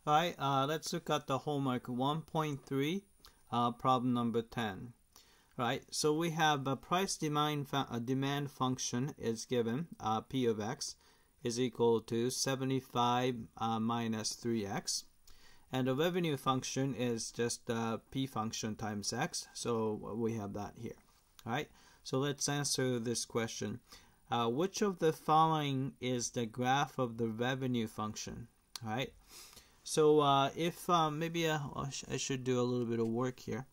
Alright, let's look at the homework 1.3, problem number 10. Right, so we have a price demand function is given, P of x is equal to 75 minus 3x. And the revenue function is just P function times x, so we have that here. Alright, so let's answer this question. Which of the following is the graph of the revenue function? Alright. So if maybe I should do a little bit of work here.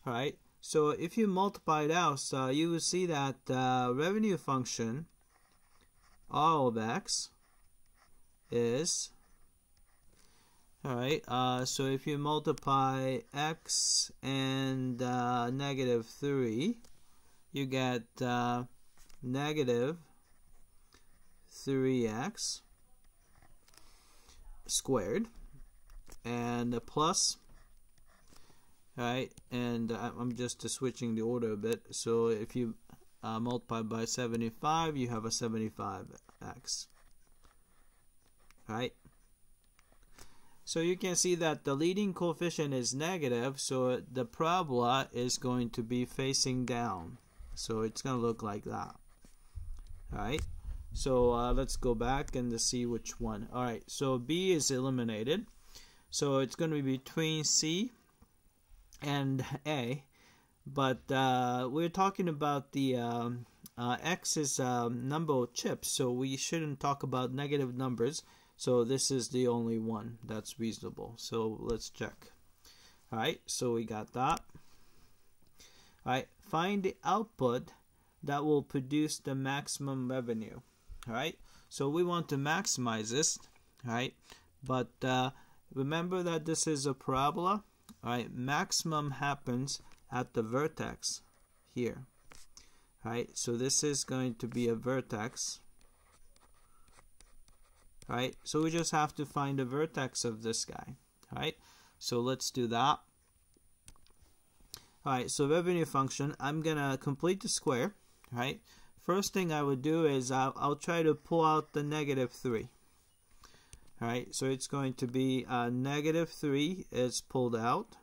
All right. So if you multiply it out, you will see that revenue function R of x is, all right. So if you multiply x and negative 3, you get negative 3x squared. And a plus, right? And I'm just switching the order a bit. So if you multiply by 75, you have a 75x, right? So you can see that the leading coefficient is negative, so the parabola is going to be facing down. So it's going to look like that, right? So let's go back and see which one. All right, so B is eliminated. So it's going to be between C and A, but we're talking about the X is number of chips, so we shouldn't talk about negative numbers. So this is the only one that's reasonable. So let's check. All right, so we got that. All right, find the output that will produce the maximum revenue. All right, so we want to maximize this, all right, but remember that this is a parabola. All right, maximum happens at the vertex here. All right, so this is going to be a vertex. All right, so we just have to find the vertex of this guy. All right, so let's do that. All right, so revenue function, I'm gonna complete the square. All right, first thing I would do is I'll try to pull out the negative 3. Alright, so it's going to be negative 3 is pulled out.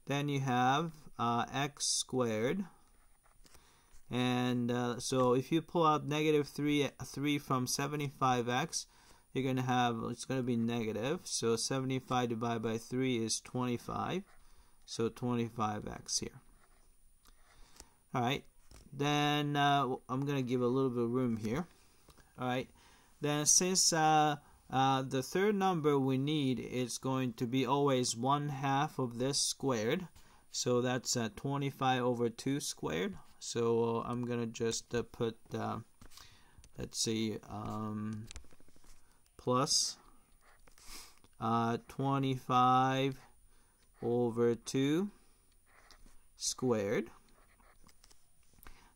Then you have x squared. And so if you pull out negative 3 from 75x, you're going to have, it's going to be negative. So 75 divided by 3 is 25. So 25x here. Alright, then I'm going to give a little bit of room here. Alright. Then since the third number we need is going to be always 1/2 of this squared, so that's 25 over 2 squared. So I'm gonna just put let's see, plus 25 over 2 squared.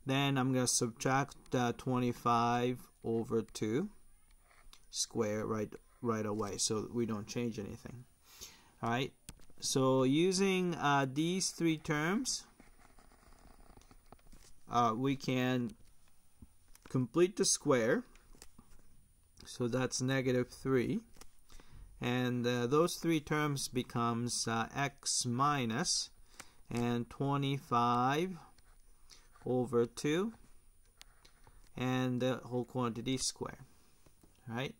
Then I'm gonna subtract 25 over 2 square right away, so we don't change anything. All right, so using these three terms, we can complete the square. So that's negative 3, and those three terms becomes x minus and 25 over 2 and the whole quantity square. Right?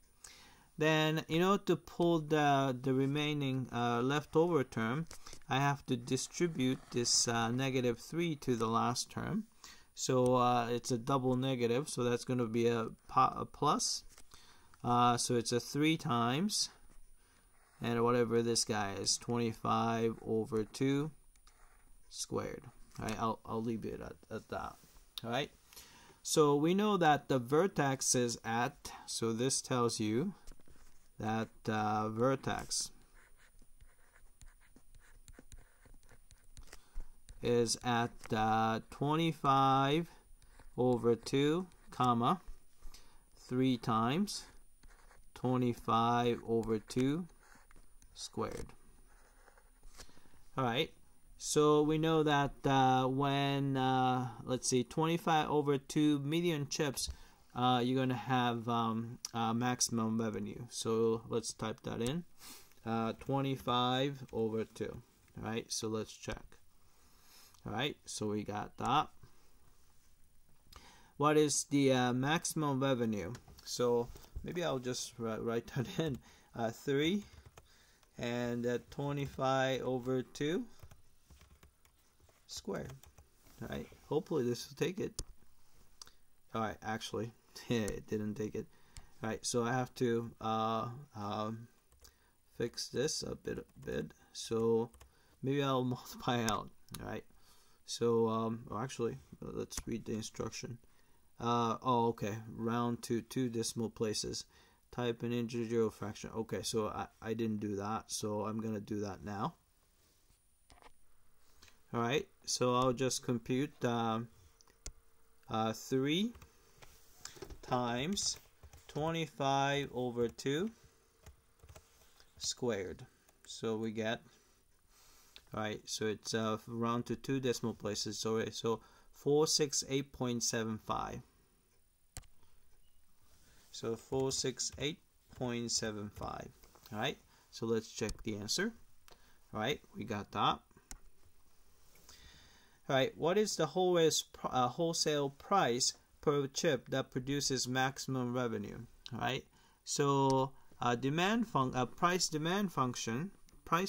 Then in order to pull the remaining leftover term, I have to distribute this negative 3 to the last term. So it's a double negative, so that's going to be a plus. So it's a 3 times, and whatever this guy is, 25 over 2 squared. All right, I'll leave it at that. All right. So we know that the vertex is at, so this tells you that vertex is at 25 over 2, comma, 3 times 25 over 2 squared. All right. So we know that when, let's see, 25 over 2 million chips you're going to have maximum revenue. So let's type that in. 25 over 2. Alright, so let's check. Alright, so we got that. What is the maximum revenue? So maybe I'll just write that in. 3 and 25 over 2 squared. Alright, hopefully this will take it. Alright, actually, it didn't take it. Alright, so I have to fix this a bit. So maybe I'll multiply out. Alright, so actually, let's read the instruction. Oh, okay, round to 2 decimal places. Type an integer or fraction. Okay, so I didn't do that, so I'm gonna do that now. Alright, so I'll just compute 3 times 25 over 2 squared. So we get, alright, so it's round to 2 decimal places. So 468.75. So 468.75. Alright, so let's check the answer. Alright, we got that. Alright, what is the wholesale price per chip that produces maximum revenue? Alright, so price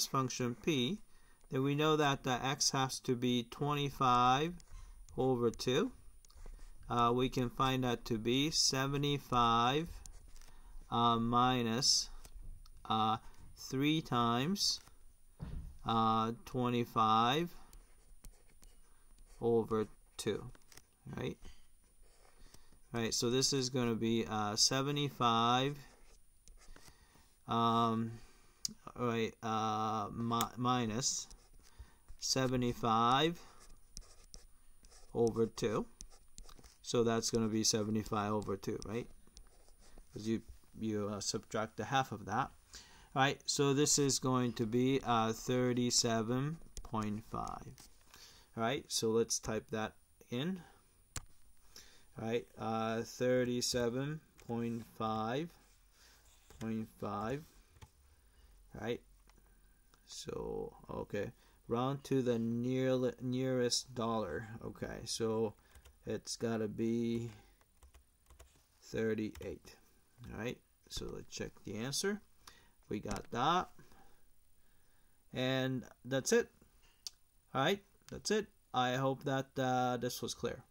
function P, then we know that the X has to be 25 over 2. We can find that to be 75 minus 3 times 25 over 2, right? Right, so this is going to be 75 minus 75 over 2. So that's going to be 75 over 2, right? Because you subtract the half of that. All right, so this is going to be 37.5. All right, so let's type that in. All right, 37.5. All right, so okay, round to the nearest dollar. Okay, so it's got to be 38. All right, so let's check the answer. We got that, and that's it. All right, that's it. I hope that this was clear.